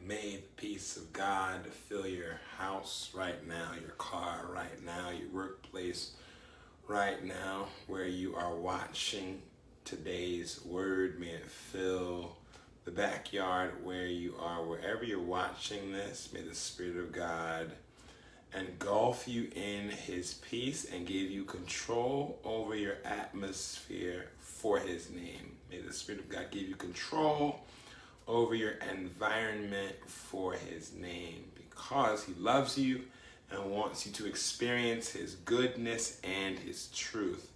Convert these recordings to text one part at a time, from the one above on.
May the peace of God fill your house right now, your car right now, your workplace right now, where you are watching today's word. May it fill the backyard where you are, wherever you're watching this. May the Spirit of God engulf you in His peace and give you control over your atmosphere for His name. May the Spirit of God give you control over your environment for His name, because He loves you and wants you to experience His goodness and His truth.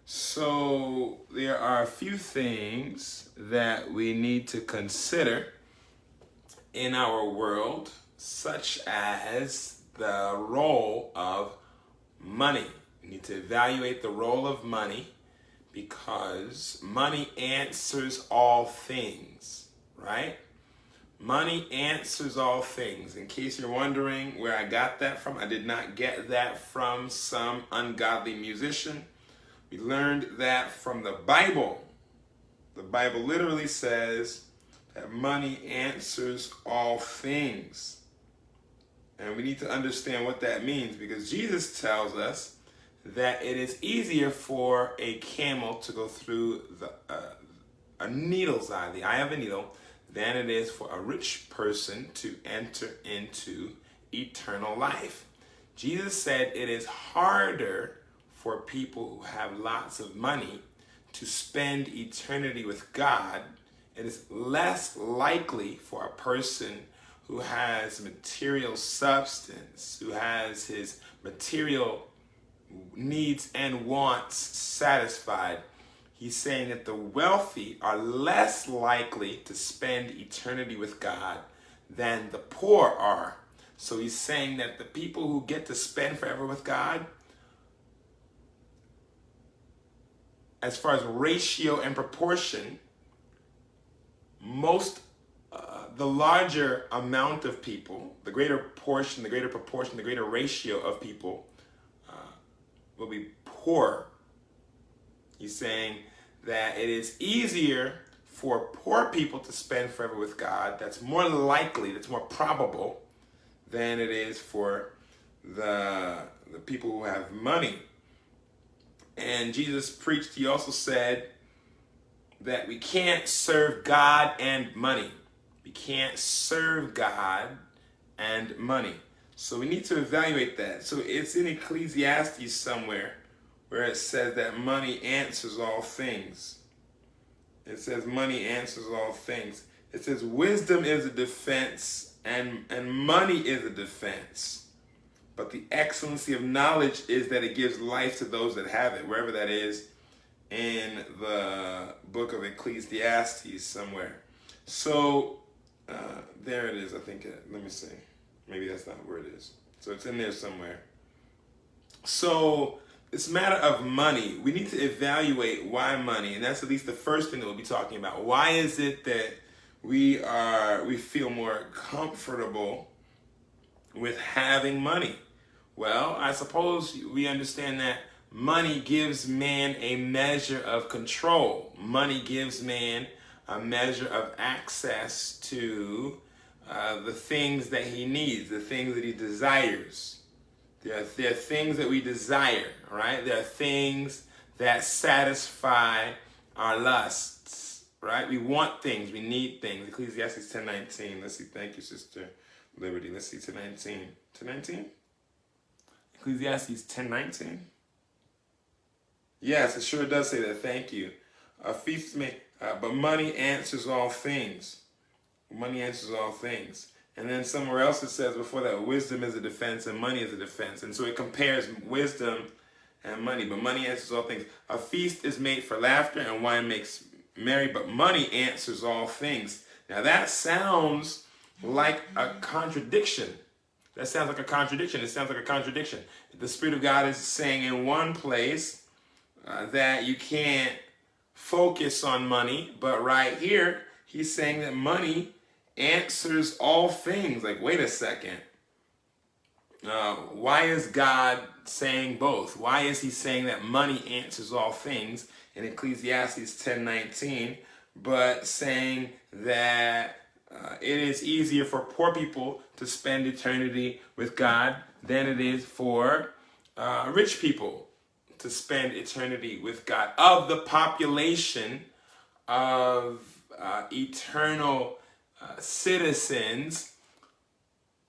So there are a few things that we need to consider in our world, such as the role of money. We need to evaluate the role of money, because money answers all things, right? Money answers all things. In case you're wondering where I got that from, I did not get that from some ungodly musician. We learned that from the Bible. The Bible literally says that money answers all things. And we need to understand what that means, because Jesus tells us that it is easier for a camel to go through a needle's eye, the eye of a needle, than it is for a rich person to enter into eternal life. Jesus said it is harder for people who have lots of money to spend eternity with God. It is less likely for a person who has material substance, who has his material needs and wants satisfied. He's saying that the wealthy are less likely to spend eternity with God than the poor are. So he's saying that the people who get to spend forever with God, as far as ratio and proportion, the larger amount of people, the greater portion, the greater proportion, the greater ratio of people will be poor. He's saying that it is easier for poor people to spend forever with God. That's more likely, that's more probable than it is for the people who have money. And Jesus preached, he also said that we can't serve God and money. We can't serve God and money. So we need to evaluate that. So it's in Ecclesiastes somewhere where it says that money answers all things. It says money answers all things. It says wisdom is a defense and money is a defense. But the excellency of knowledge is that it gives life to those that have it, wherever that is in the book of Ecclesiastes somewhere. So there it is, I think. Let me see. Maybe that's not where it is. So it's in there somewhere. So this matter of money, we need to evaluate why money, and that's at least the first thing that we'll be talking about. Why is it that we feel more comfortable with having money? Well, I suppose we understand that money gives man a measure of control. Money gives man a measure of access to the things that he needs, the things that he desires. There are things that we desire, right? There are things that satisfy our lusts, right? We want things, we need things. Ecclesiastes 10:19. Let's see. Thank you, Sister Liberty. Let's see, 10:19. 10:19? Ecclesiastes 10:19. Yes, it sure does say that. Thank you. Feast may, but money answers all things. Money answers all things. And then somewhere else it says before that, wisdom is a defense and money is a defense. And so it compares wisdom and money, but money answers all things. A feast is made for laughter and wine makes merry, but money answers all things. Now that sounds like a contradiction. That sounds like a contradiction. It sounds like a contradiction. The Spirit of God is saying in one place that you can't focus on money, but right here, he's saying that money answers all things. Like, wait a second. Why is God saying both? Why is he saying that money answers all things in Ecclesiastes 10:19, but saying that it is easier for poor people to spend eternity with God than it is for rich people to spend eternity with God. Of the population of eternal citizens,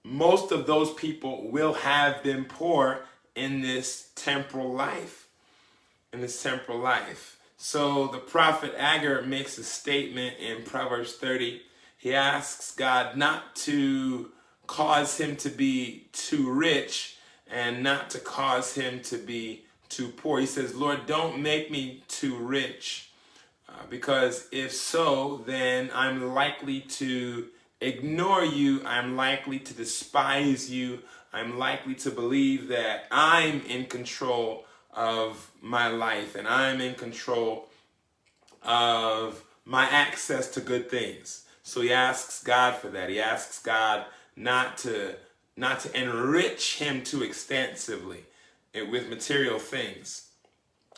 most of those people will have been poor in this temporal life. So the prophet Agur makes a statement in Proverbs 30. He asks God not to cause him to be too rich and not to cause him to be too poor. He says, Lord, don't make me too rich, because if so, then I'm likely to ignore you. I'm likely to despise you. I'm likely to believe that I'm in control of my life and I'm in control of my access to good things. So he asks God for that. He asks God not to enrich him too extensively with material things.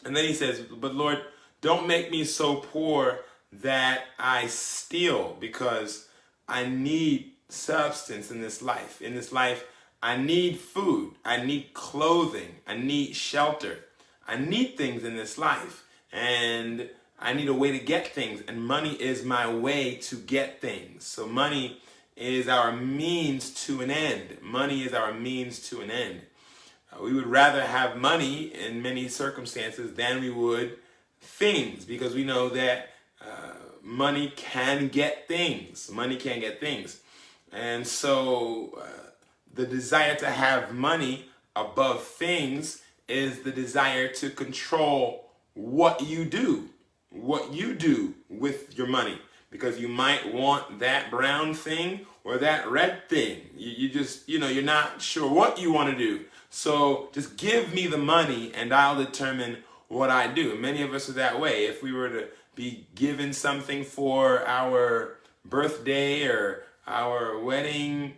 And then he says, but Lord, don't make me so poor that I steal, because I need substance in this life. In this life, I need food. I need clothing. I need shelter. I need things in this life. And I need a way to get things. And money is my way to get things. So money is our means to an end. Money is our means to an end. We would rather have money in many circumstances than we would things, because we know that money can get things. Money can get things. And so the desire to have money above things is the desire to control what you do with your money, because you might want that brown thing or that red thing. You just, you're not sure what you want to do. So just give me the money and I'll determine what I do. Many of us are that way. If we were to be given something for our birthday or our wedding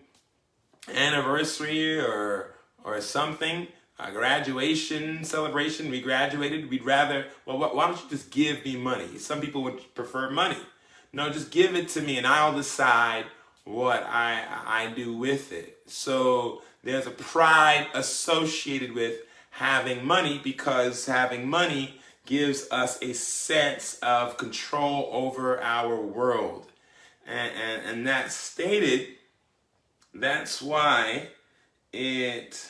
anniversary or something, a graduation celebration, we graduated, we'd rather, well, why don't you just give me money? Some people would prefer money. No, just give it to me and I'll decide what I do with it. So there's a pride associated with having money, because having money gives us a sense of control over our world. And that's stated, that's why it's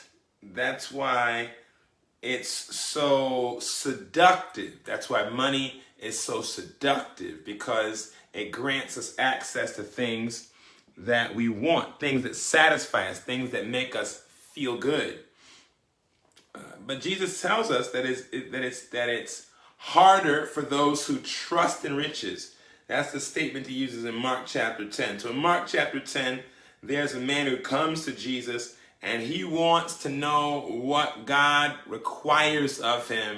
so seductive. That's why money is so seductive, because it grants us access to things that we want, things that satisfy us, things that make us feel good. But Jesus tells us that it's harder for those who trust in riches. That's the statement he uses in Mark chapter 10. So in Mark chapter 10, there's a man who comes to Jesus and he wants to know what God requires of him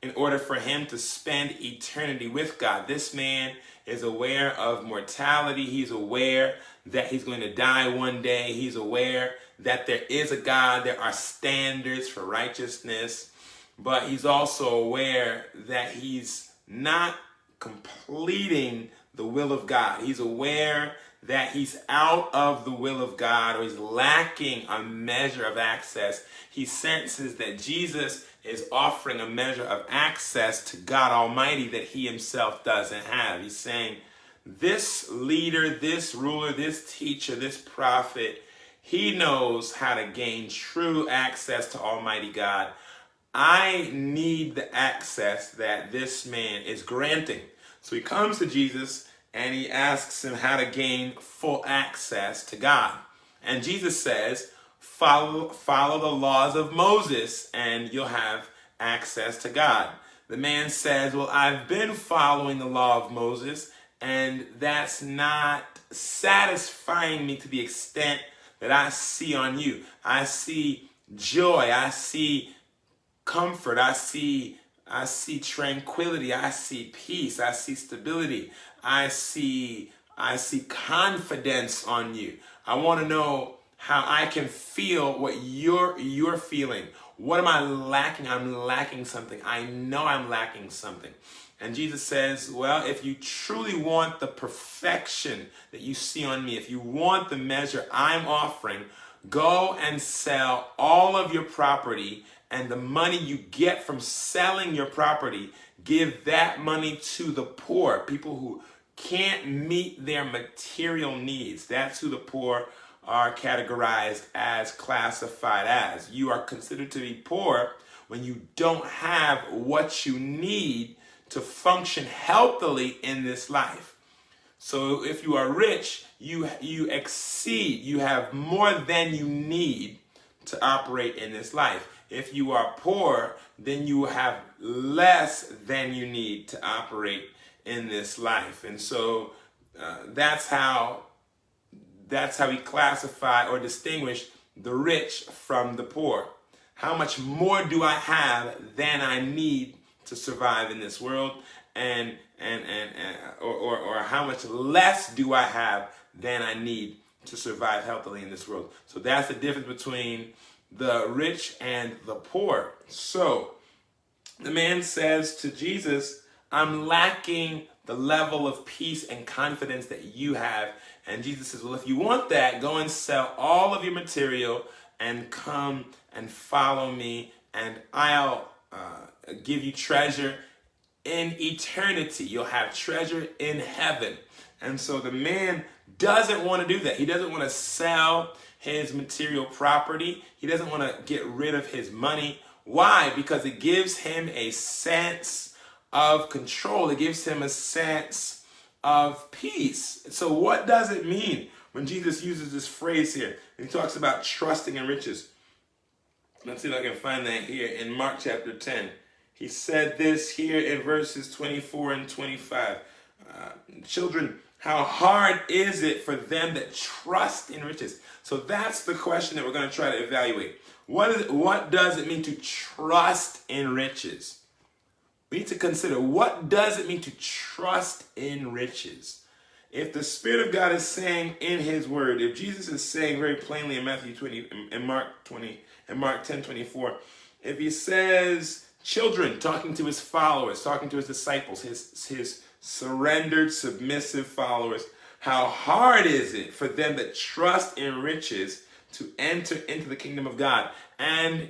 in order for him to spend eternity with God. This man is aware of mortality. He's aware that he's going to die one day. He's aware that there is a God. There are standards for righteousness. But he's also aware that he's not completing the will of God. He's aware that he's out of the will of God, or he's lacking a measure of access. He senses that Jesus is offering a measure of access to God Almighty that he himself doesn't have. He's saying, this leader, this ruler, this teacher, this prophet, he knows how to gain true access to Almighty God. I need the access that this man is granting. So he comes to Jesus and he asks him how to gain full access to God. And Jesus says, follow the laws of Moses and you'll have access to God. The man says, well, I've been following the law of Moses and that's not satisfying me to the extent that I see on you. I see joy. I see comfort. I see tranquility. I see peace. I see stability. I see confidence on you. I want to know how I can feel what you're feeling. What am I lacking? I'm lacking something. I know I'm lacking something. And Jesus says, well, if you truly want the perfection that you see on me, if you want the measure I'm offering, go and sell all of your property, and the money you get from selling your property, give that money to the poor, people who can't meet their material needs. That's who the poor are categorized as, classified as. You are considered to be poor when you don't have what you need to function healthily in this life. So if you are rich, you exceed, you have more than you need to operate in this life. If you are poor, then you have less than you need to operate in this life. And so that's how we classify or distinguish the rich from the poor. How much more do I have than I need to survive in this world, or how much less do I have than I need to survive healthily in this world? So that's the difference between the rich and the poor. So the man says to Jesus, I'm lacking the level of peace and confidence that you have. And Jesus says, well, if you want that, go and sell all of your material and come and follow me, and I'll give you treasure in eternity. You'll have treasure in heaven. And so the man doesn't want to do that. He doesn't want to sell his material property. He doesn't want to get rid of his money. Why? Because it gives him a sense of control. It gives him a sense of peace. So what does it mean when Jesus uses this phrase here? He talks about trusting in riches. Let's see if I can find that here in Mark chapter 10. He said this here in verses 24 and 25. Children, how hard is it for them that trust in riches? So that's the question that we're going to try to evaluate. What does it mean to trust in riches? We need to consider, what does it mean to trust in riches? If the Spirit of God is saying in His Word, if Jesus is saying very plainly in Matthew 20, in Mark 20, and Mark 10:24, if He says, children, talking to His followers, talking to His disciples, His surrendered, submissive followers, how hard is it for them that trust in riches to enter into the kingdom of God? And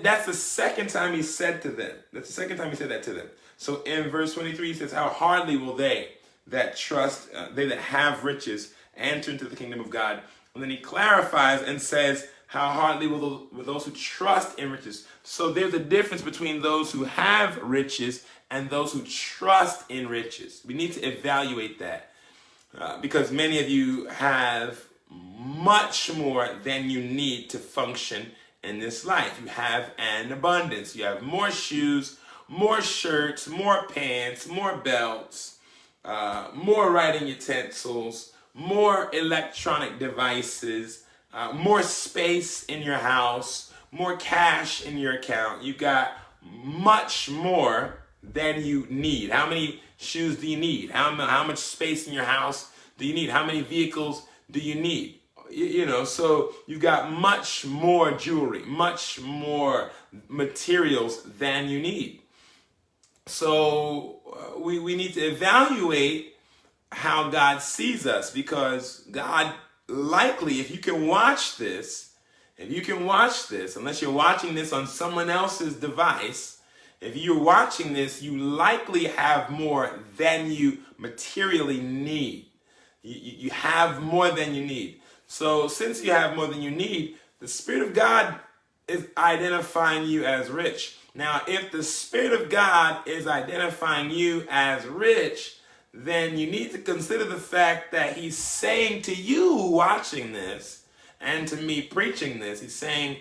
that's the second time He said to them. That's the second time He said that to them. So in verse 23, He says, how hardly will they that trust, they that have riches, enter into the kingdom of God. And then He clarifies and says, how hardly will those who trust in riches. So there's a difference between those who have riches and those who trust in riches. We need to evaluate that because many of you have much more than you need to function in this life. You have an abundance. You have more shoes, more shirts, more pants, more belts, more writing utensils, more electronic devices, more space in your house, more cash in your account. You got much more than you need. How many shoes do you need? How much space in your house do you need? How many vehicles do you need? So you've got much more jewelry, much more materials than you need. So we need to evaluate how God sees us, because God likely, if you can watch this, unless you're watching this on someone else's device, if you're watching this, you likely have more than you materially need. You have more than you need. So since you have more than you need, the Spirit of God is identifying you as rich. Now, if the Spirit of God is identifying you as rich, then you need to consider the fact that He's saying to you watching this and to me preaching this, He's saying,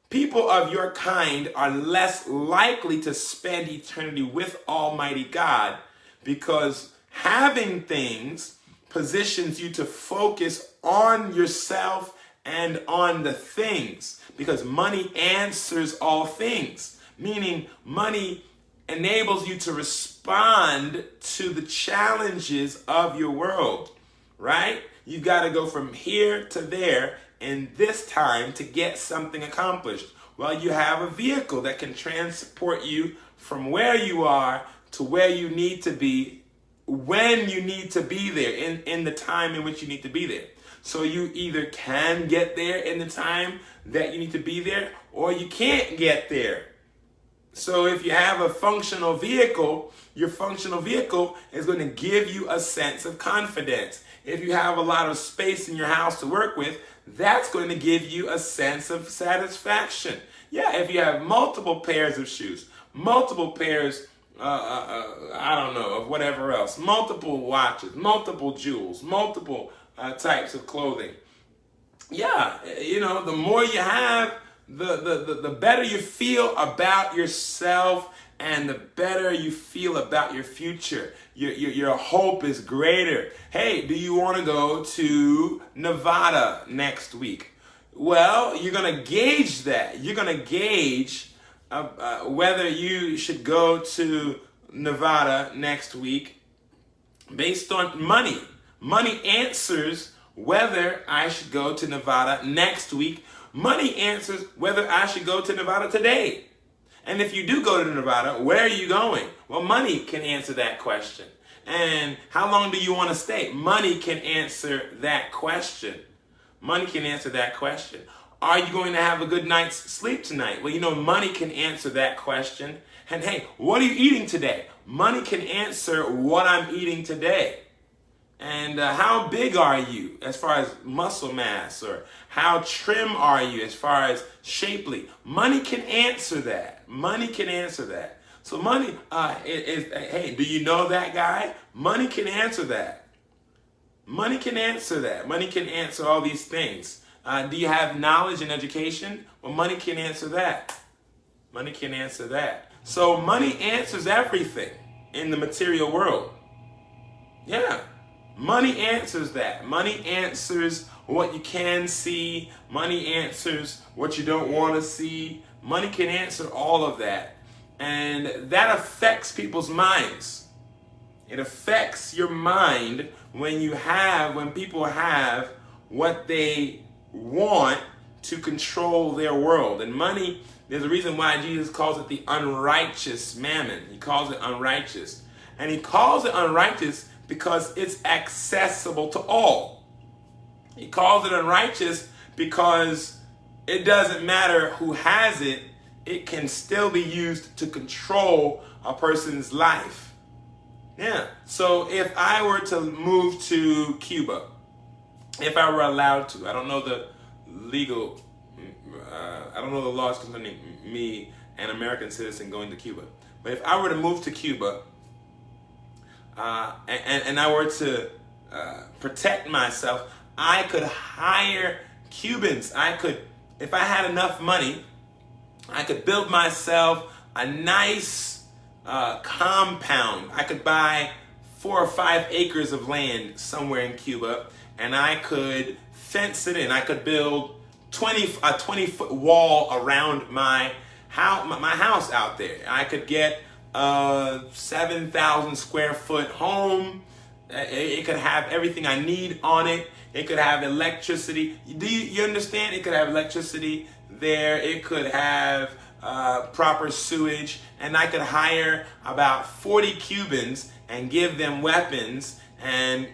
people of your kind are less likely to spend eternity with Almighty God, because having things positions you to focus on yourself and on the things, because money answers all things, meaning money enables you to respond to the challenges of your world, right? You got to go from here to there in this time to get something accomplished. Well, you have a vehicle that can transport you from where you are to where you need to be when you need to be there, in the time in which you need to be there. So you either can get there in the time that you need to be there, or you can't get there. So if you have a functional vehicle, your functional vehicle is going to give you a sense of confidence. If you have a lot of space in your house to work with, that's going to give you a sense of satisfaction. Yeah, if you have multiple pairs of shoes, multiple pairs, I don't know, of whatever else, multiple watches, multiple jewels, multiple types of clothing. Yeah, the more you have, the better you feel about yourself, and the better you feel about your future. Your hope is greater. Hey, do you want to go to Nevada next week? Well, you're going to gauge that. You're going to gauge whether you should go to Nevada next week based on money. Money answers whether I should go to Nevada next week. Money answers whether I should go to Nevada today. And if you do go to Nevada, where are you going? Well, money can answer that question. And how long do you want to stay? Money can answer that question. Money can answer that question. Are you going to have a good night's sleep tonight? Well, money can answer that question. And hey, what are you eating today? Money can answer what I'm eating today. And how big are you as far as muscle mass, or how trim are you as far as shapely? Money can answer that. Money can answer that. So money hey, do you know that guy? Money can answer that. Money can answer that. Money can answer all these things. Do you have knowledge and education? Well, money can answer that. Money can answer that. So money answers everything in the material world. Yeah. Money answers that. Money answers what you can see. Money answers what you don't want to see. Money can answer all of that. And that affects people's minds. It affects your mind when people have what they want to control their world. And money, there's a reason why Jesus calls it the unrighteous mammon. He calls it unrighteous. And he calls it unrighteous because it's accessible to all. He calls it unrighteous because it doesn't matter who has it, it can still be used to control a person's life. Yeah. So if I were to move to Cuba, if I were allowed to, I don't know the laws concerning me, an American citizen, going to Cuba. But if I were to move to Cuba, and I were to protect myself, I could hire Cubans. If I had enough money, I could build myself a nice compound. I could buy 4 or 5 acres of land somewhere in Cuba, and I could fence it in. I could build a 20-foot wall around my house out there. I could get a 7,000 square foot home. It could have everything I need on it. It could have electricity. Do you understand? It could have electricity there. It could have proper sewage. And I could hire about 40 Cubans and give them weapons and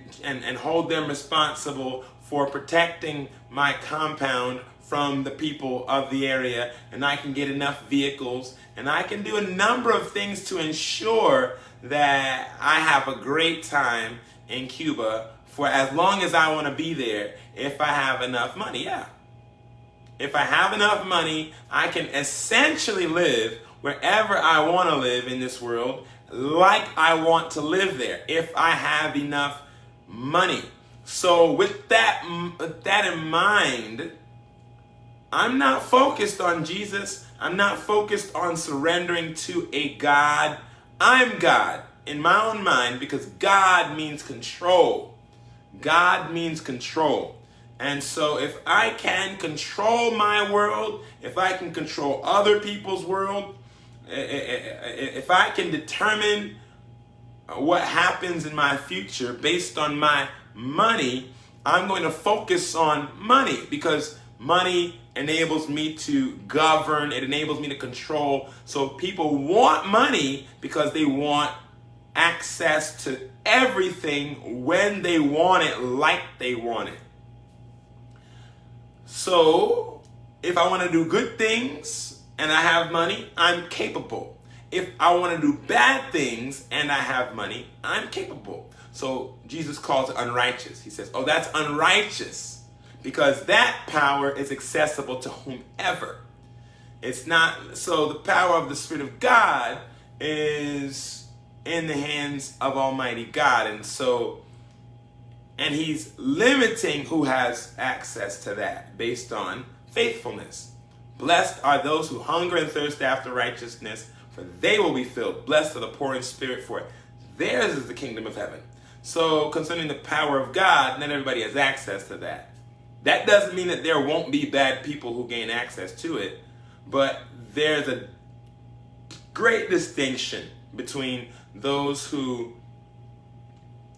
hold them responsible for protecting my compound from the people of the area. And I can get enough vehicles, and I can do a number of things to ensure that I have a great time in Cuba for as long as I want to be there, if I have enough money. Yeah. If I have enough money, I can essentially live wherever I want to live in this world, like I want to live there, if I have enough money. So with that in mind, I'm not focused on Jesus. I'm not focused on surrendering to a God. I'm God in my own mind, because God means control. God means control. And so if I can control my world, if I can control other people's world, if I can determine what happens in my future based on my money, I'm going to focus on money, because money enables me to govern. It enables me to control. So people want money because they want access to everything when they want it, like they want it. So, if I want to do good things and I have money, I'm capable. If I want to do bad things and I have money, I'm capable. So, Jesus calls it unrighteous. He says, oh, that's unrighteous because that power is accessible to whomever. It's not, so the power of the Spirit of God is in the hands of Almighty God. And he's limiting who has access to that based on faithfulness. Blessed are those who hunger and thirst after righteousness, for they will be filled. Blessed are the poor in spirit, for theirs is the kingdom of heaven. So concerning the power of God, not everybody has access to that. That doesn't mean that there won't be bad people who gain access to it, but there's a great distinction between those who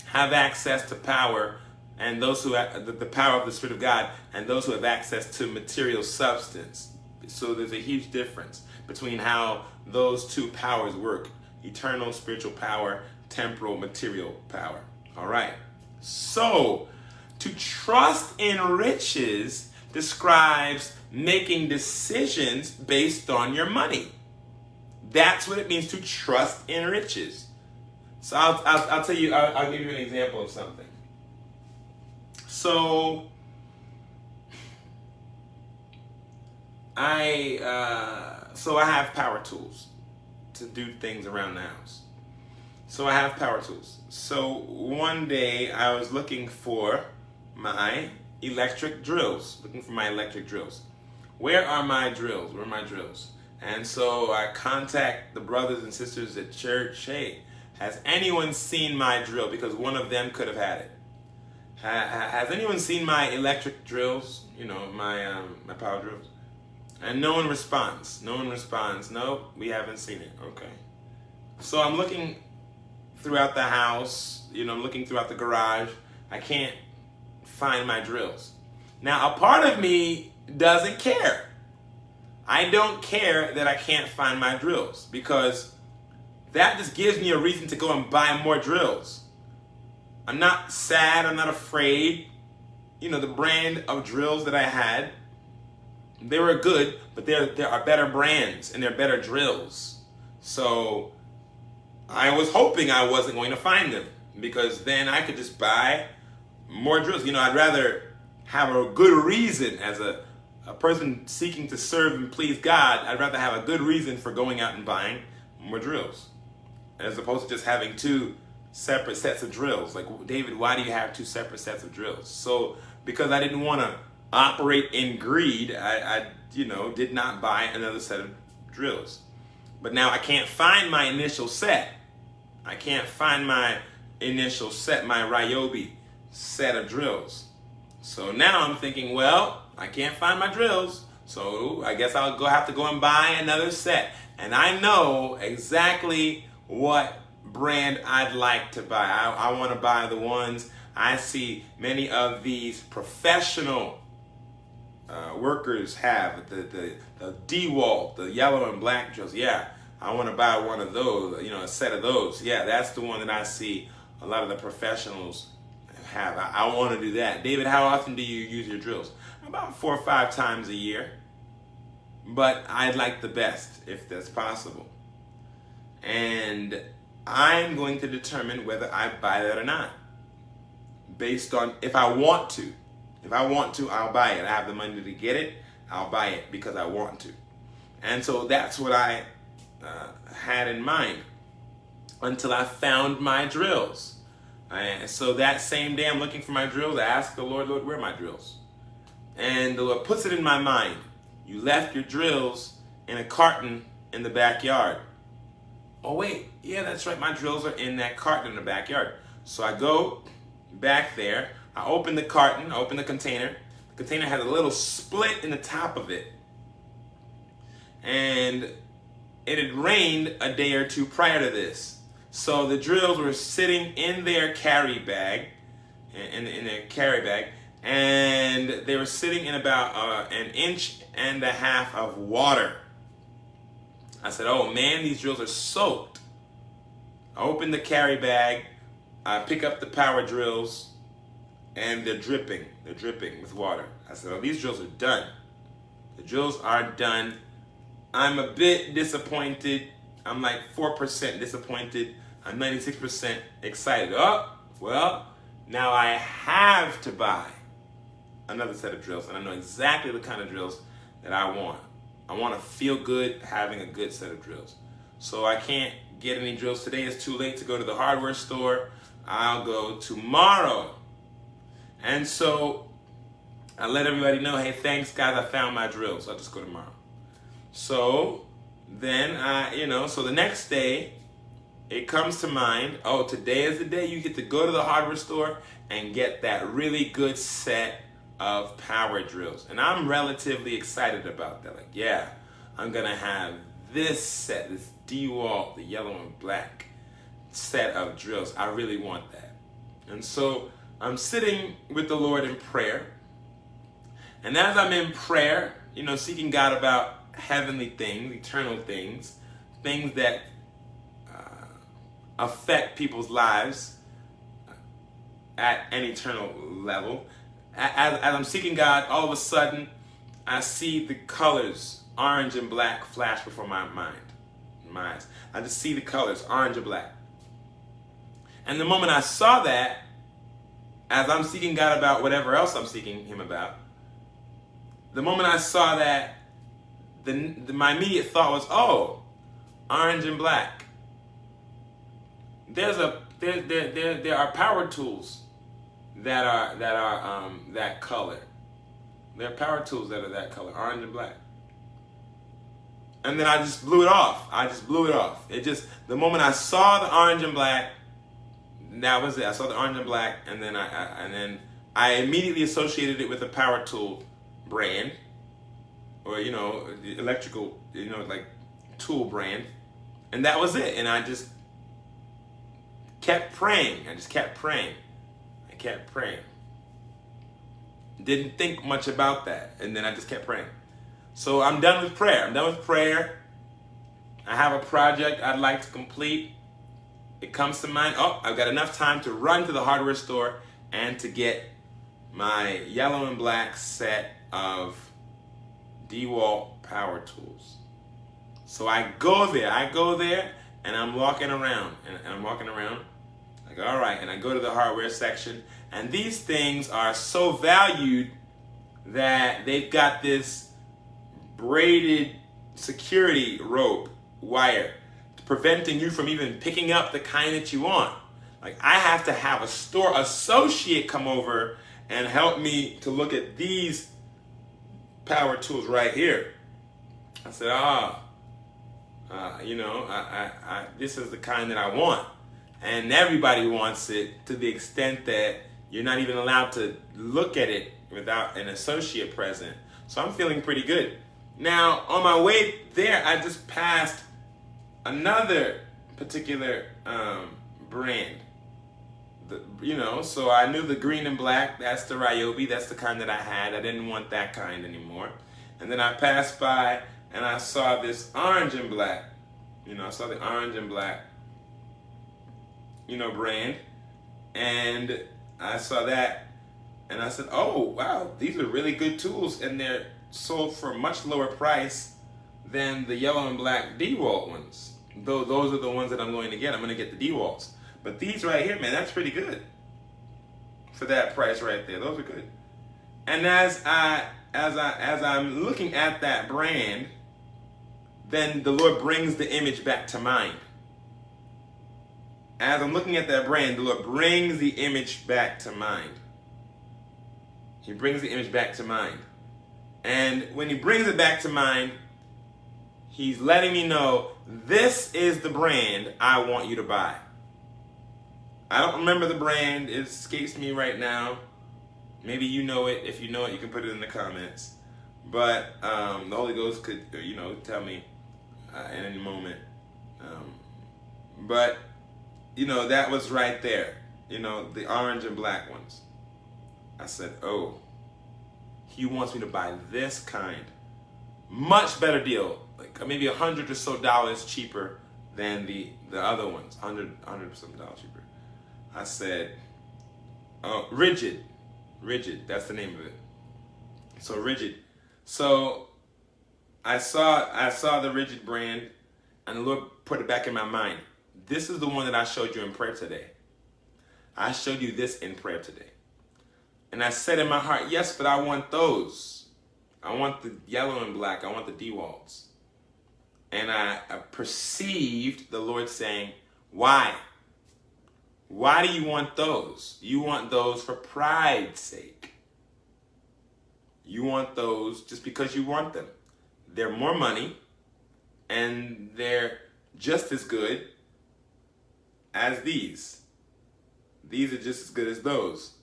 have access to power and those who have the power of the Spirit of God and those who have access to material substance. So there's a huge difference between how those two powers work. Eternal spiritual power, temporal material power. All right. So to trust in riches describes making decisions based on your money. That's what it means to trust in riches. So I'll tell you, I'll give you an example of something. So I have power tools to do things around the house. So I have power tools. So one day I was looking for my electric drills. Where are my drills? Where are my drills? And so I contact the brothers and sisters at church. Hey, has anyone seen my drill? Because one of them could have had it. Has anyone seen my electric drills? You know, my power drills? And no one responds. No, we haven't seen it. Okay. So I'm looking throughout the house. You know, I'm looking throughout the garage. I can't find my drills. Now, a part of me doesn't care. I don't care that I can't find my drills because that just gives me a reason to go and buy more drills. I'm not sad. I'm not afraid. You know, the brand of drills that I had, they were good, but there are better brands and there are better drills. So I was hoping I wasn't going to find them because then I could just buy more drills. You know, I'd rather have a good reason as a person seeking to serve and please God. I'd rather have a good reason for going out and buying more drills as opposed to just having two separate sets of drills. Like, David, why do you have two separate sets of drills? So because I didn't want to operate in greed, I did not buy another set of drills. But now I can't find my initial set. I can't find my initial set, my Ryobi set of drills. So now I'm thinking, well, I can't find my drills, so I guess I'll have to go and buy another set. And I know exactly what brand I'd like to buy. I want to buy the ones I see many of these professional workers have, the DeWalt, the yellow and black drills. Yeah, I want to buy one of those, a set of those. Yeah, that's the one that I see a lot of the professionals have. I want to do that. David, how often do you use your drills? About 4 or 5 times a year. But I'd like the best, if that's possible. And I'm going to determine whether I buy that or not. Based on if I want to. If I want to, I'll buy it. I have the money to get it. I'll buy it because I want to. And so that's what I had in mind until I found my drills. And so that same day I'm looking for my drills, I ask the Lord, where are my drills? And the Lord puts it in my mind. You left your drills in a carton in the backyard. Oh wait, yeah, that's right. My drills are in that carton in the backyard. So I go back there. I open the carton. I open the container. The container has a little split in the top of it. And it had rained a day or two prior to this. So the drills were sitting in their carry bag, in their carry bag, and they were sitting in about 1.5 inches of water. I said, oh man, these drills are soaked. I open the carry bag, I pick up the power drills, and they're dripping. They're dripping with water. I said, oh, these drills are done. The drills are done. I'm a bit disappointed. I'm like 4% disappointed. I'm 96% excited. Oh, well, now I have to buy another set of drills, and I know exactly the kind of drills that I want. I want to feel good having a good set of drills. So I can't get any drills today. It's too late to go to the hardware store. I'll go tomorrow. And so I let everybody know, hey, thanks guys, I found my drills. I'll just go tomorrow. So then so the next day it comes to mind, oh, today is the day you get to go to the hardware store and get that really good set of power drills. And I'm relatively excited about that. Like, yeah, I'm gonna have this set, this DeWalt, the yellow and black set of drills. I really want that. And so I'm sitting with the Lord in prayer. And as I'm in prayer, seeking God about heavenly things, eternal things, things that affect people's lives at an eternal level. As I'm seeking God, all of a sudden, I see the colors, orange and black, flash before my eyes. I just see the colors, orange and black. And the moment I saw that, as I'm seeking God about whatever else I'm seeking Him about, the moment I saw that, my immediate thought was, oh, orange and black. There are power tools that are that color. There are power tools that are that color, orange and black. And then I just blew it off. The moment I saw the orange and black, that was it. I saw the orange and black, and then I immediately associated it with a power tool brand, or the electrical, like tool brand, and that was it. And I just kept praying. I kept praying. Didn't think much about that, and then I just kept praying. So I'm done with prayer. I have a project I'd like to complete. It comes to mind, oh, I've got enough time to run to the hardware store and to get my yellow and black set of DeWalt power tools. So I go there, and I'm walking around, like, all right, and I go to the hardware section, and these things are so valued that they've got this braided security rope wire preventing you from even picking up the kind that you want. Like, I have to have a store associate come over and help me to look at these power tools right here. I said, this is the kind that I want. And everybody wants it, to the extent that you're not even allowed to look at it without an associate present. So I'm feeling pretty good. Now, on my way there, I just passed another particular brand. So I knew the green and black, that's the Ryobi, that's the kind that I had. I didn't want that kind anymore. And then I passed by and I saw this orange and black. I saw the orange and black, brand. And I saw that and I said, oh, wow, these are really good tools, and they're sold for a much lower price than the yellow and black DeWalt ones. Though those are the ones that I'm going to get. I'm going to get the DeWalts. But these right here, man, that's pretty good for that price right there. Those are good. And as I'm looking at that brand, then the Lord brings the image back to mind. As I'm looking at that brand, the Lord brings the image back to mind. He brings the image back to mind. And when He brings it back to mind, He's letting me know, this is the brand I want you to buy. I don't remember the brand. It escapes me right now. Maybe you know it. If you know it, you can put it in the comments. But the Holy Ghost could, tell me in any moment. But that was right there. The orange and black ones. I said, oh, He wants me to buy this kind. Much better deal. Like maybe $100 or so cheaper than the other ones. 100 some dollars cheaper. I said, oh, Rigid. That's the name of it. So Rigid. So I saw the Rigid brand, and the Lord put it back in my mind. This is the one that I showed you in prayer today. I showed you this in prayer today. And I said in my heart, yes, but I want those. I want the yellow and black. I want the DeWalt's. And I perceived the Lord saying, why? Why do you want those? You want those for pride's sake. You want those just because you want them. They're more money, and they're just as good as these. These are just as good as those.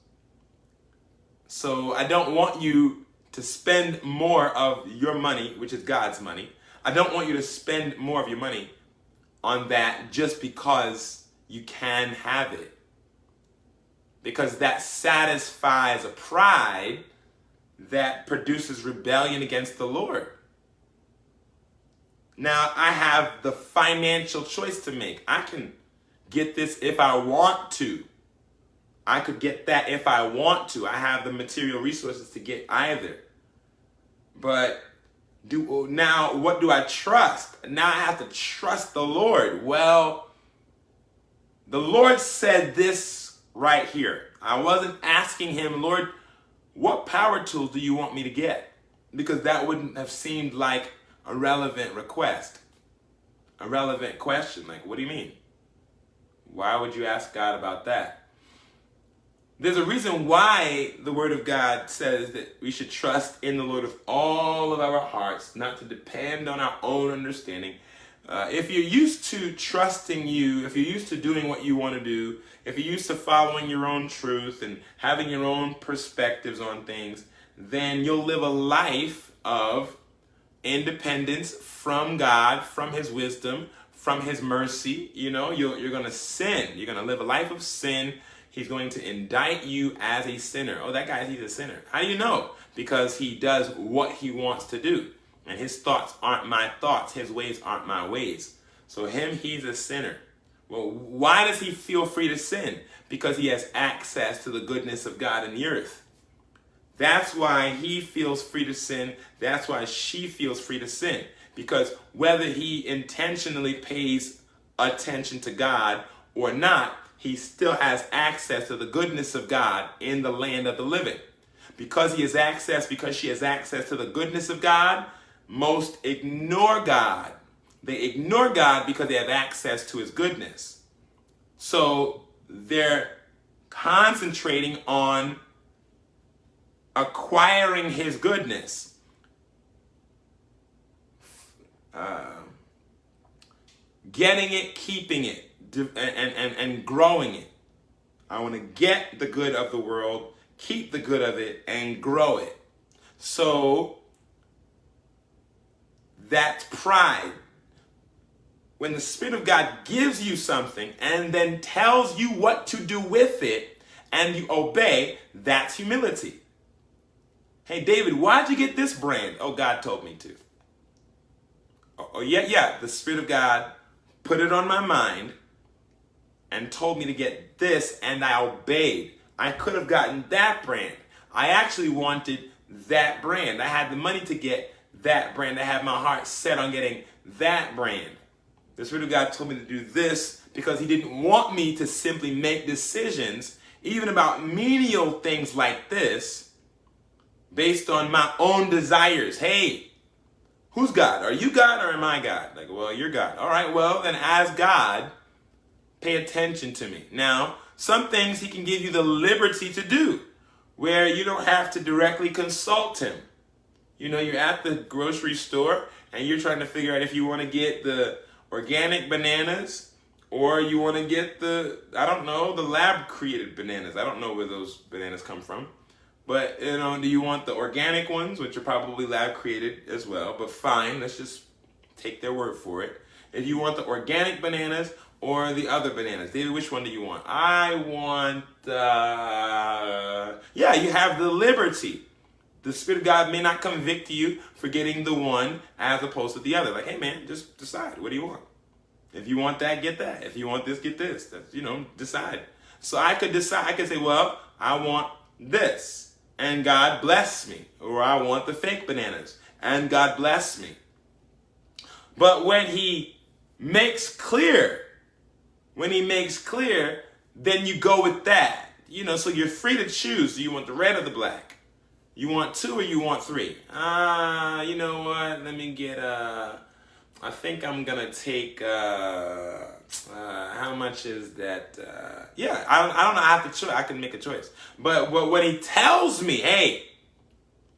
So I don't want you to spend more of your money, which is God's money. I don't want you to spend more of your money on that just because you can have it. Because that satisfies a pride that produces rebellion against the Lord. Now, I have the financial choice to make. I can get this if I want to. I could get that if I want to. I have the material resources to get either. But now, what do I trust? Now I have to trust the Lord. Well, the Lord said this right here. I wasn't asking him, Lord, what power tools do you want me to get? Because that wouldn't have seemed like a relevant request. A relevant question. Like, what do you mean? Why would you ask God about that? There's a reason why the Word of God says that we should trust in the Lord with all of our hearts, not to depend on our own understanding. If you're used to trusting you, if you're used to doing what you want to do, if you're used to following your own truth and having your own perspectives on things, then you'll live a life of independence from God, from His wisdom, from His mercy. You know, you're going to sin. You're going to live a life of sin. He's going to indict you as a sinner. Oh, that guy, he's a sinner. How do you know? Because he does what he wants to do. And his thoughts aren't my thoughts. His ways aren't my ways. So he's a sinner. Well, why does he feel free to sin? Because he has access to the goodness of God in the earth. That's why he feels free to sin. That's why she feels free to sin. Because whether he intentionally pays attention to God or not, he still has access to the goodness of God in the land of the living. Because she has access to the goodness of God, most ignore God. They ignore God because they have access to his goodness. So they're concentrating on acquiring his goodness. Getting it, keeping it, and growing it. I want to get the good of the world, keep the good of it, and grow it. So that's pride. When the Spirit of God gives you something and then tells you what to do with it and you obey, that's humility. Hey, David, why'd you get this brand? Oh, God told me to. Oh, yeah, the Spirit of God put it on my mind and told me to get this, and I obeyed. I could have gotten that brand. I actually wanted that brand. I had the money to get that brand. I had my heart set on getting that brand. The Spirit of God told me to do this because he didn't want me to simply make decisions, even about menial things like this, based on my own desires. Hey, who's God? Are you God or am I God? Like, well, you're God. All right, well, then as God, pay attention to me. Now, some things he can give you the liberty to do where you don't have to directly consult him. You know, you're at the grocery store and you're trying to figure out if you want to get the organic bananas or you want to get the lab created bananas. I don't know where those bananas come from. But, you know, do you want the organic ones, which are probably lab created as well? But fine, let's just take their word for it. If you want the organic bananas or the other bananas, David, which one do you want? I want, you have the liberty. The Spirit of God may not convict you for getting the one as opposed to the other. Like, hey man, just decide. What do you want? If you want that, get that. If you want this, get this. That's, decide. So I could decide. I could say, well, I want this, and God bless me. Or I want the fake bananas, and God bless me. But when he makes clear, then you go with that. So you're free to choose. Do you want the red or the black? You want 2 or you want 3? You know what? Let me get, I think I'm going to take, how much is that? I don't know. I have to choose. I can make a choice. But when he tells me, hey,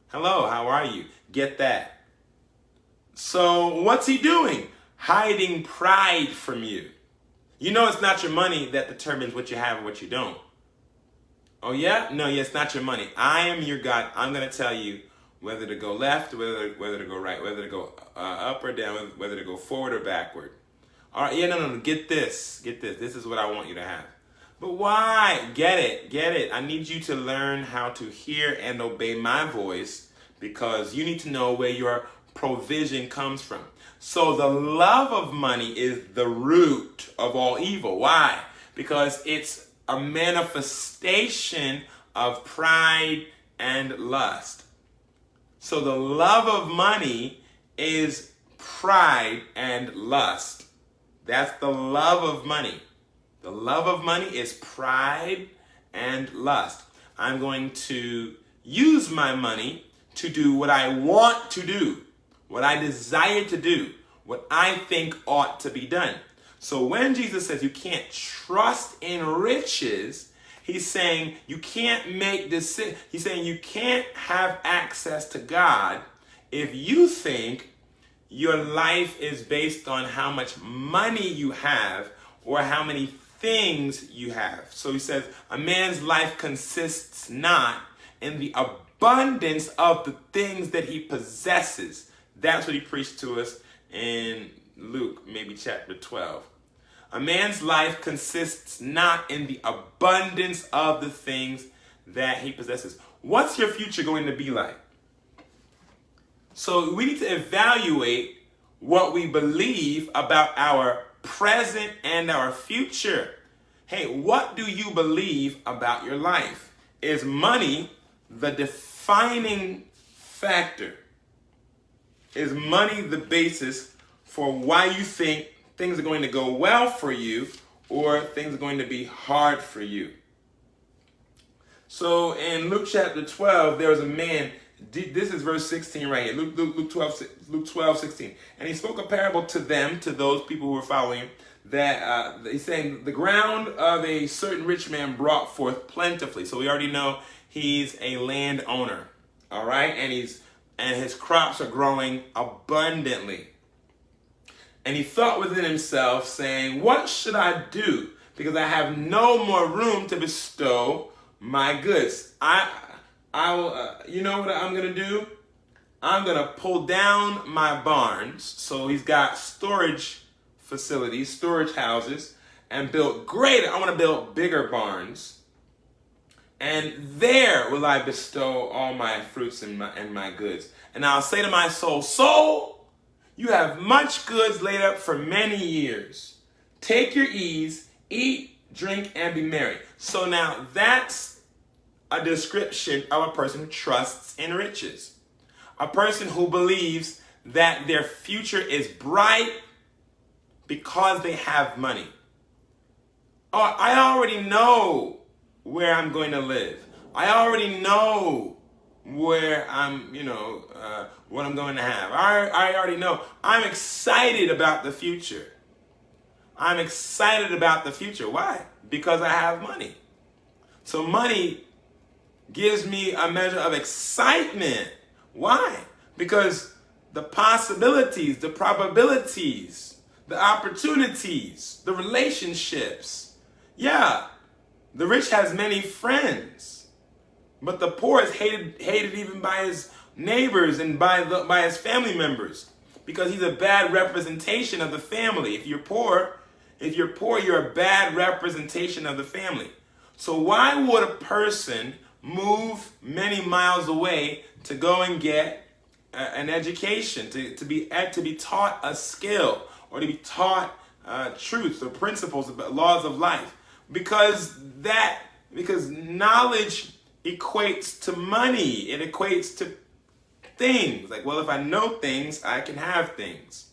hello, how are you? Get that. So what's he doing? Hiding pride from you. It's not your money that determines what you have and what you don't. Oh yeah? No, it's not your money. I am your God. I'm going to tell you whether to go left, whether to go right, whether to go up or down, whether to go forward or backward. All right, no, get this. This is what I want you to have. But why? Get it. I need you to learn how to hear and obey my voice, because you need to know where your provision comes from. So the love of money is the root of all evil. Why? Because it's a manifestation of pride and lust. So the love of money is pride and lust. That's the love of money. The love of money is pride and lust. I'm going to use my money to do what I want to do, what I desire to do, what I think ought to be done. So when Jesus says you can't trust in riches, he's saying you can't make decisions. He's saying you can't have access to God if you think your life is based on how much money you have or how many things you have. So he says a man's life consists not in the abundance of the things that he possesses. That's what he preached to us in Luke, maybe chapter 12. A man's life consists not in the abundance of the things that he possesses. What's your future going to be like? So we need to evaluate what we believe about our present and our future. Hey, what do you believe about your life? Is money the defining factor? Is money the basis for why you think things are going to go well for you or things are going to be hard for you? So in Luke chapter 12, there was a man, this is verse 16 right here, Luke 12, 16. And he spoke a parable to them, to those people who were following him, that he's saying the ground of a certain rich man brought forth plentifully. So we already know he's a landowner, all right? And his crops are growing abundantly. And he thought within himself, saying, what should I do? Because I have no more room to bestow my goods. I will, you know what I'm going to do? I'm going to pull down my barns. So he's got storage facilities, storage houses, and build greater. I want to build bigger barns. And there will I bestow all my fruits and my goods. And I'll say to my soul, soul, you have much goods laid up for many years. Take your ease, eat, drink, and be merry. So now that's a description of a person who trusts in riches. A person who believes that their future is bright because they have money. Oh, I already know where I'm going to live. I already know where I'm, what I'm going to have. I already know. I'm excited about the future. I'm excited about the future. Why? Because I have money. So money gives me a measure of excitement. Why? Because the possibilities, the probabilities, the opportunities, the relationships. Yeah, the rich has many friends, but the poor is hated even by his neighbors and by his family members, because he's a bad representation of the family. If you're poor, you're a bad representation of the family. So why would a person move many miles away to go and get an education, to be taught a skill, or to be taught truths or principles, laws of life, because knowledge equates to money. It equates to things. Like, well, if I know things, I can have things.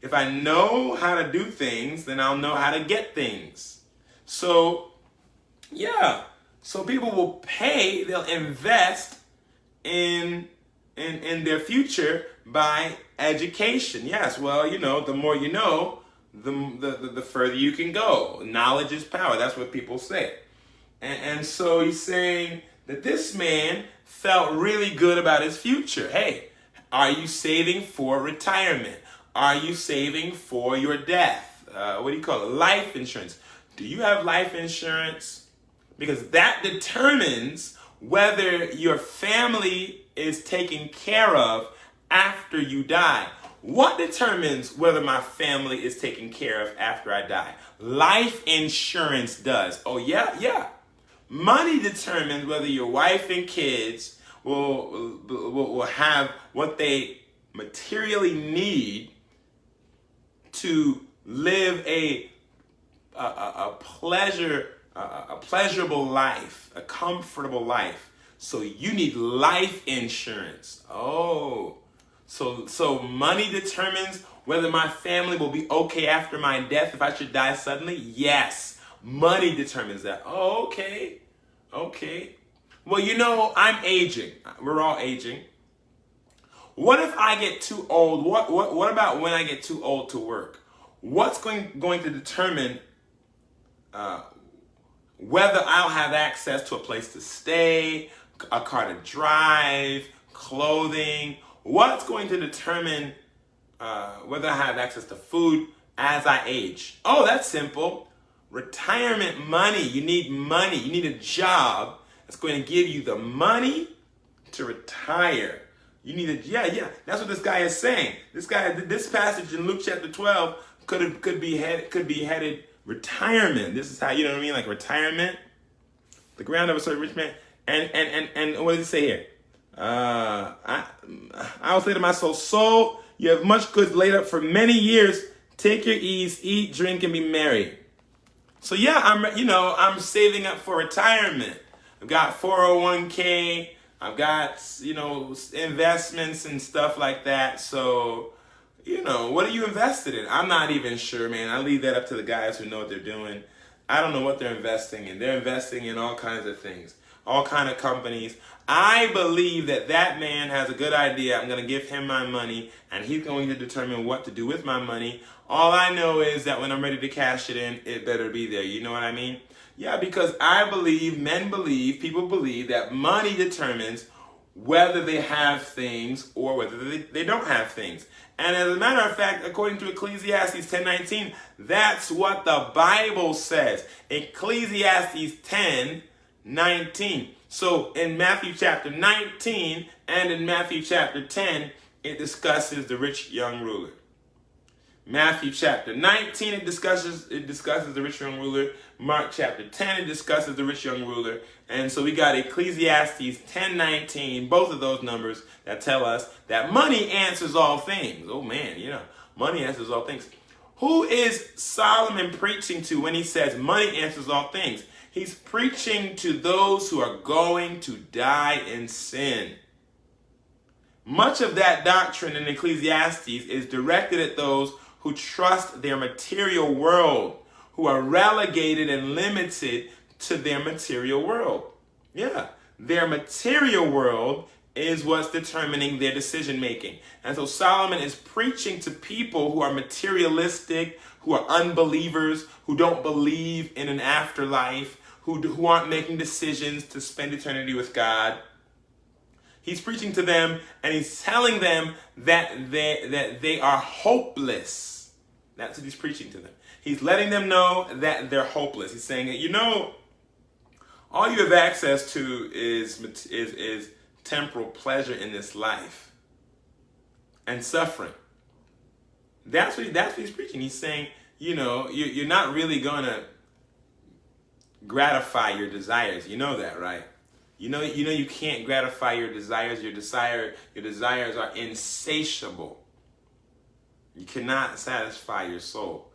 If I know how to do things, then I'll know how to get things. So, yeah. So people will pay, they'll invest in their future by education. Yes, well, the more you know, the further you can go. Knowledge is power. That's what people say. And so he's saying that this man felt really good about his future. Hey, are you saving for retirement? Are you saving for your death? What do you call it? Life insurance. Do you have life insurance? Because that determines whether your family is taken care of after you die. What determines whether my family is taken care of after I die? Life insurance does. Oh, yeah. Money determines whether your wife and kids will have what they materially need to live a pleasurable life, a comfortable life. So you need life insurance. Oh, so money determines whether my family will be okay after my death if I should die suddenly? Yes, money determines that. Oh, okay. Well, I'm aging. We're all aging. What if I get too old? What about when I get too old to work? What's going to determine whether I'll have access to a place to stay, a car to drive, clothing? What's going to determine whether I have access to food as I age? Oh, that's simple. Retirement money. You need money. You need a job that's going to give you the money to retire. You need yeah. That's what this guy is saying. This passage in Luke chapter 12 could be headed retirement. This is how, you know what I mean? Like retirement. The ground of a certain rich man. And what does it say here? I will say to my soul, you have much goods laid up for many years. Take your ease, eat, drink, and be merry. So yeah, I'm saving up for retirement. I've got 401k. I've got, investments and stuff like that. So, what are you invested in? I'm not even sure, man. I leave that up to the guys who know what they're doing. I don't know what they're investing in. They're investing in all kinds of things, all kind of companies. I believe that man has a good idea. I'm going to give him my money, and he's going to determine what to do with my money. All I know is that when I'm ready to cash it in, it better be there. You know what I mean? Yeah, because people believe that money determines whether they have things or whether they don't have things. And as a matter of fact, according to Ecclesiastes 10:19, that's what the Bible says. Ecclesiastes 10:19. So in Matthew chapter 19 and in Matthew chapter 10, it discusses the rich young ruler. Matthew chapter 19, it discusses the rich young ruler. Mark chapter 10, it discusses the rich young ruler. And so we got Ecclesiastes 10:19, both of those numbers that tell us that money answers all things. Oh man, money answers all things. Who is Solomon preaching to when he says money answers all things? He's preaching to those who are going to die in sin. Much of that doctrine in Ecclesiastes is directed at those who trust their material world, who are relegated and limited to their material world. Yeah, their material world is what's determining their decision making. And so Solomon is preaching to people who are materialistic, who are unbelievers, who don't believe in an afterlife, who aren't making decisions to spend eternity with God. He's preaching to them, and he's telling them that they are hopeless. That's what he's preaching to them. He's letting them know that they're hopeless. He's saying, all you have access to is temporal pleasure in this life and suffering. That's what he's preaching. He's saying, you're not really going to gratify your desires. You know that, right? You can't gratify your desires. Your desires are insatiable. You cannot satisfy your soul.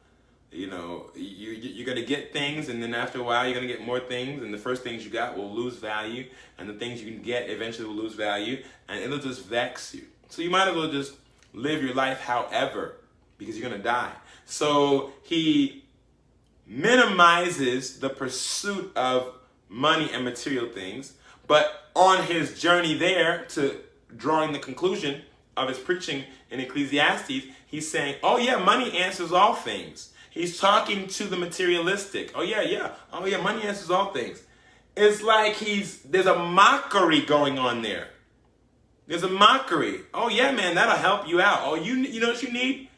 You're going to get things, and then after a while you're going to get more things, and the first things you got will lose value, and the things you can get eventually will lose value, and it'll just vex you. So you might as well just live your life however, because you're going to die. So he minimizes the pursuit of money and material things, but on his journey there to drawing the conclusion of his preaching in Ecclesiastes, he's saying, oh yeah, money answers all things. He's talking to the materialistic. Oh yeah, money answers all things. It's like there's a mockery going on there. There's a mockery. Oh yeah, man, that'll help you out. Oh, you know what you need?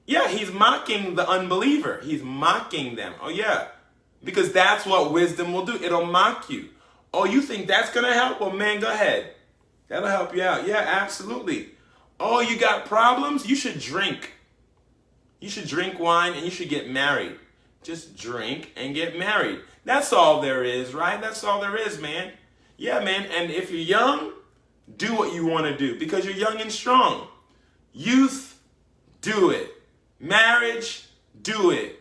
Yeah, he's mocking the unbeliever. He's mocking them. Oh yeah, because that's what wisdom will do. It'll mock you. Oh, you think that's going to help? Well, man, go ahead. That'll help you out. Yeah, absolutely. Oh, you got problems? You should drink. You should drink wine and you should get married. Just drink and get married. That's all there is, right? That's all there is, man. Yeah, man. And if you're young, do what you want to do because you're young and strong. Youth, do it. Marriage, do it.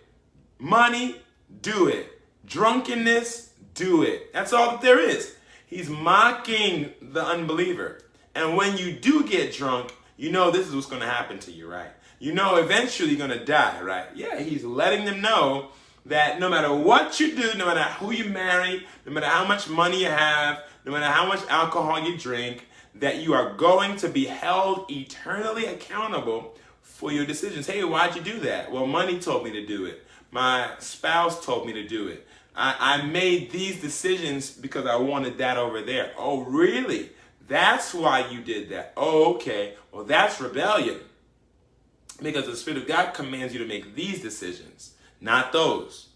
Money, do it. Drunkenness, do it. That's all that there is. He's mocking the unbeliever. And when you do get drunk, you know this is what's going to happen to you, right? You know eventually you're going to die, right? Yeah, he's letting them know that no matter what you do, no matter who you marry, no matter how much money you have, no matter how much alcohol you drink, that you are going to be held eternally accountable for your decisions. Hey, why'd you do that? Well, money told me to do it. My spouse told me to do it. I made these decisions because I wanted that over there. Oh, really? That's why you did that. Oh, okay. Well, that's rebellion. Because the Spirit of God commands you to make these decisions, not those.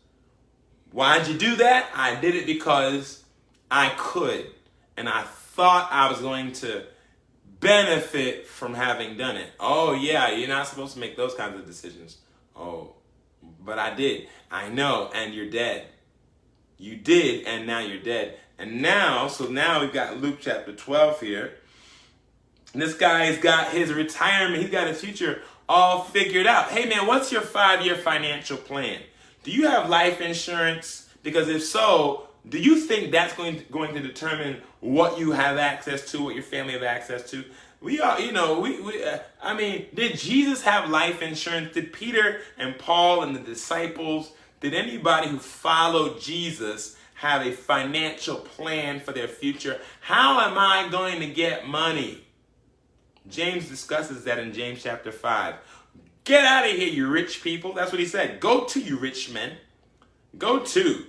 Why'd you do that? I did it because I could. And I thought I was going to benefit from having done it. Oh, yeah, you're not supposed to make those kinds of decisions. Oh, but I did. I know, and you're dead. You did, and now you're dead. And now we've got Luke chapter 12 here. And this guy's got his retirement. He's got his future all figured out. Hey, man, what's your 5-year financial plan? Do you have life insurance? Because if so, do you think that's going to determine what you have access to, what your family have access to? Did Jesus have life insurance? Did Peter and Paul and the disciples, did anybody who followed Jesus have a financial plan for their future? How am I going to get money? James discusses that in James chapter 5. Get out of here, you rich people. That's what he said. Go to, you rich men. Go to.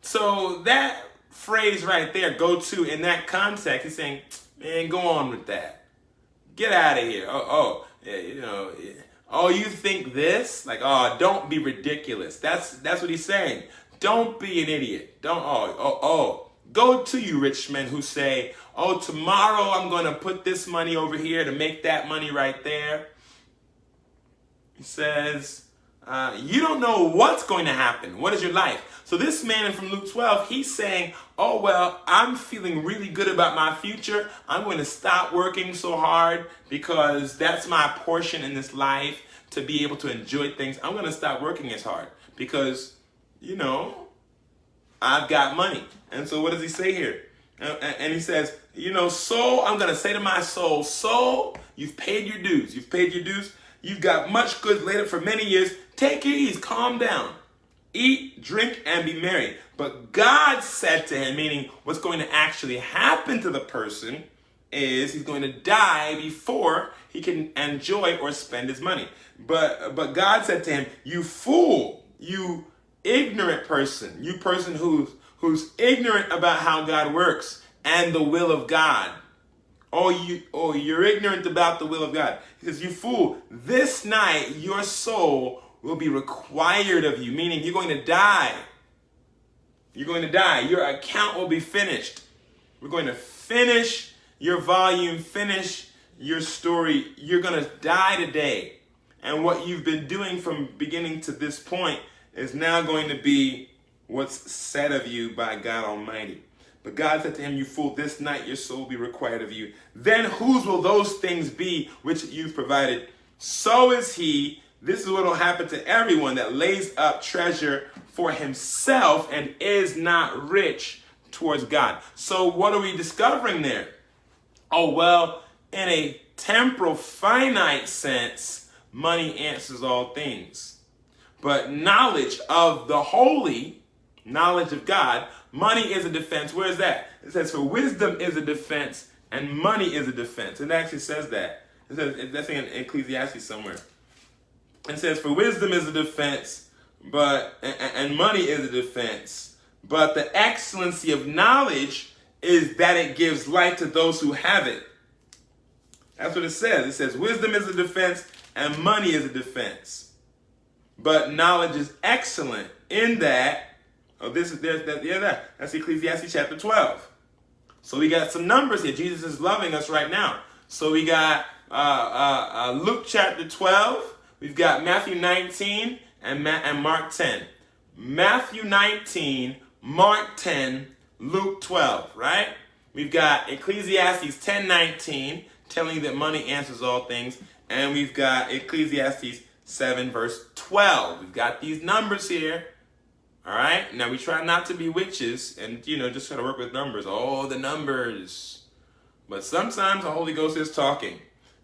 So that phrase right there, go to, in that context, he's saying, man, go on with that. Get out of here. Oh, you think this? Like, oh, don't be ridiculous. That's what he's saying. Don't be an idiot. Go to, you rich men who say, oh, tomorrow I'm going to put this money over here to make that money right there. He says, you don't know what's going to happen. What is your life? So this man from Luke 12, he's saying, oh, well, I'm feeling really good about my future. I'm going to stop working so hard because that's my portion in this life to be able to enjoy things. I'm going to stop working as hard because, I've got money. And so what does he say here? And he says, soul, I'm going to say to my soul, you've paid your dues. You've paid your dues. You've got much goods laid up for many years. Take your ease. Calm down. Eat, drink, and be merry. But God said to him, meaning what's going to actually happen to the person is he's going to die before he can enjoy or spend his money. But God said to him, you fool, you ignorant person, you person who's ignorant about how God works and the will of God. You're ignorant about the will of God. He says, you fool, this night your soul will be required of you, meaning you're going to die. You're going to die. Your account will be finished. We're going to finish your volume, finish your story. You're going to die today. And what you've been doing from beginning to this point is now going to be what's said of you by God Almighty. But God said to him, you fool, this night your soul will be required of you. Then whose will those things be which you've provided? So is he This is what will happen to everyone that lays up treasure for himself and is not rich towards God. So what are we discovering there? Oh, well, in a temporal, finite sense, money answers all things. But knowledge of the holy, knowledge of God, money is a defense. Where is that? It says, for wisdom is a defense and money is a defense. It actually says that. It says, that's in Ecclesiastes somewhere. It says, for wisdom is a defense, and money is a defense. But the excellency of knowledge is that it gives light to those who have it. That's what it says. It says, wisdom is a defense and money is a defense. But knowledge is excellent in that, that's Ecclesiastes chapter 12. So we got some numbers here. Jesus is loving us right now. So we got Luke chapter 12. We've got Matthew 19 and Mark 10. Matthew 19, Mark 10, Luke 12, right? We've got Ecclesiastes 10:19, telling you that money answers all things. And we've got Ecclesiastes 7, verse 12. We've got these numbers here. All right? Now, we try not to be witches and, just try to work with numbers. Oh, the numbers. But sometimes the Holy Ghost is talking.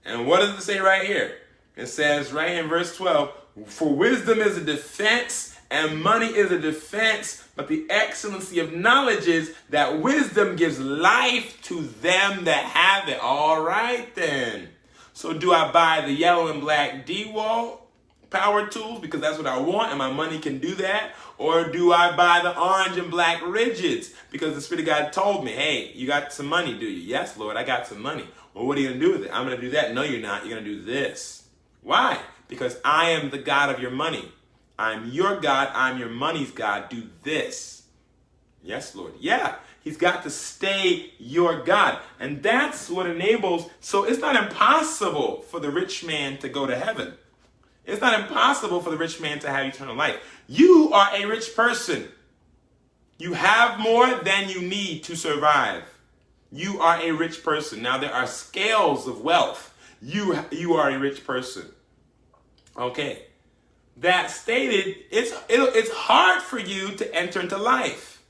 And what does it say right here? It says right in verse 12, for wisdom is a defense and money is a defense, but the excellency of knowledge is that wisdom gives life to them that have it. All right, then. So do I buy the yellow and black D-Wall power tools because that's what I want and my money can do that? Or do I buy the orange and black rigids because the Spirit of God told me, hey, you got some money, do you? Yes, Lord, I got some money. Well, what are you going to do with it? I'm going to do that. No, you're not. You're going to do this. Why? Because I am the God of your money. I'm your God. I'm your money's God. Do this. Yes, Lord. Yeah. He's got to stay your God. And that's what enables. So it's not impossible for the rich man to go to heaven. It's not impossible for the rich man to have eternal life. You are a rich person. You have more than you need to survive. You are a rich person. Now there are scales of wealth. You are a rich person. Okay. That stated, it's hard for you to enter into life.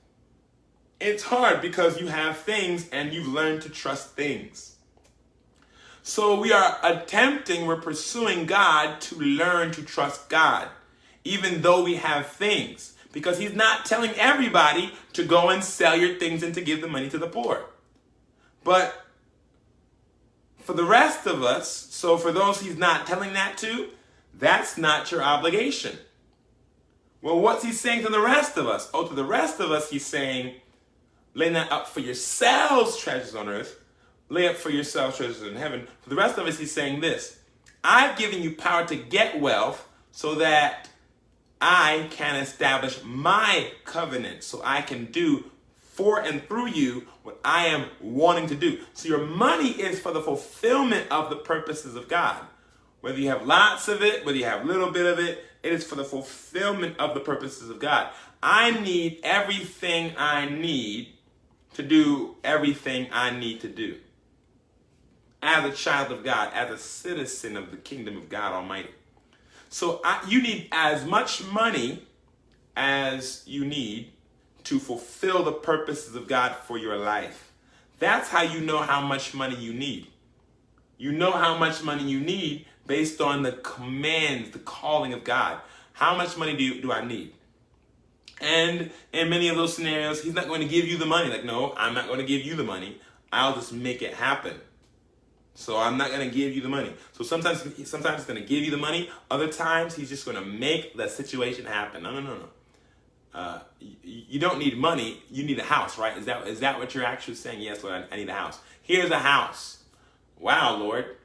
It's hard because you have things and you've learned to trust things. So we're pursuing God to learn to trust God, even though we have things. Because he's not telling everybody to go and sell your things and to give the money to the poor. But for the rest of us, so for those he's not telling that to, that's not your obligation. Well, what's he saying to the rest of us? Oh, to the rest of us, he's saying, lay not up for yourselves treasures on earth. Lay up for yourselves treasures in heaven. For the rest of us, he's saying this. I've given you power to get wealth so that I can establish my covenant. So I can do for and through you what I am wanting to do. So your money is for the fulfillment of the purposes of God. Whether you have lots of it, whether you have a little bit of it, it is for the fulfillment of the purposes of God. I need everything I need to do everything I need to do. As a child of God, as a citizen of the kingdom of God Almighty. So you need as much money as you need to fulfill the purposes of God for your life. That's how you know how much money you need. You know how much money you need based on the commands, the calling of God. How much money do I need? And in many of those scenarios, he's not going to give you the money. Like, no, I'm not going to give you the money. I'll just make it happen. So I'm not going to give you the money. So sometimes he's going to give you the money. Other times, he's just going to make the situation happen. No. You don't need money. You need a house, right? Is that what you're actually saying? Yes, Lord, I need a house. Here's a house. Wow, Lord.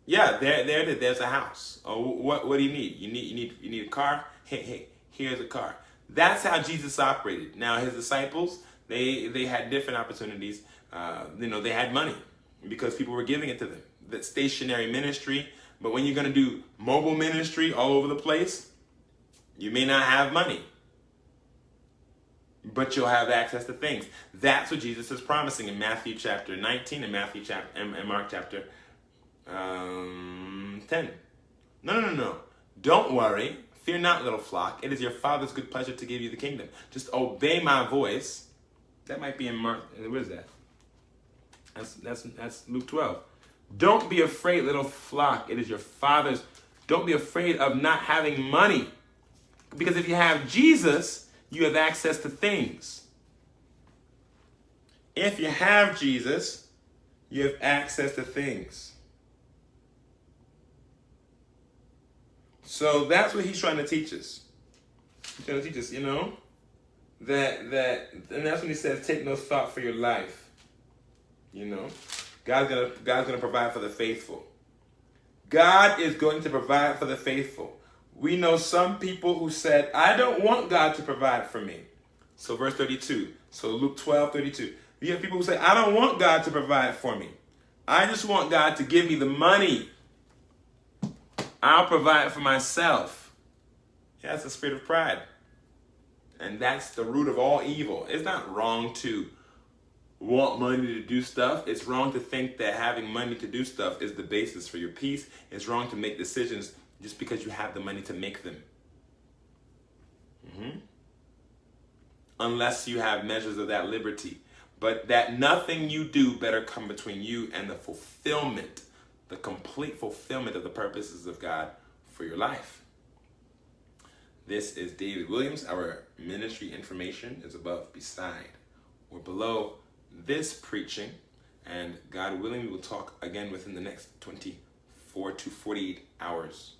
Yeah, there's a house. Oh, what do you need? You need a car? Hey, here's a car. That's how Jesus operated. Now his disciples, they had different opportunities. They had money because people were giving it to them. That stationary ministry. But when you're going to do mobile ministry all over the place, you may not have money. But you'll have access to things. That's what Jesus is promising in Matthew chapter 19 and and Mark chapter 10. No. Don't worry. Fear not, little flock. It is your Father's good pleasure to give you the kingdom. Just obey my voice. That might be in Mark. What is that? That's Luke 12. Don't be afraid, little flock. It is your Father's. Don't be afraid of not having money. Because if you have Jesus, you have access to things. If you have Jesus, you have access to things. So that's what he's trying to teach us. He's trying to teach us, that and that's when he says, take no thought for your life. God's gonna provide for the faithful. God is going to provide for the faithful. We know some people who said, I don't want God to provide for me. So verse 32. So Luke 12:32. You have people who say, I don't want God to provide for me. I just want God to give me the money. I'll provide for myself. Yeah, that's the spirit of pride. And that's the root of all evil. It's not wrong to want money to do stuff. It's wrong to think that having money to do stuff is the basis for your peace. It's wrong to make decisions just because you have the money to make them. Unless you have measures of that liberty. But that nothing you do better come between you and the fulfillment, the complete fulfillment of the purposes of God for your life. This is David Williams. Our ministry information is above, beside, or below this preaching. And God willing, we will talk again within the next 24 to 48 hours.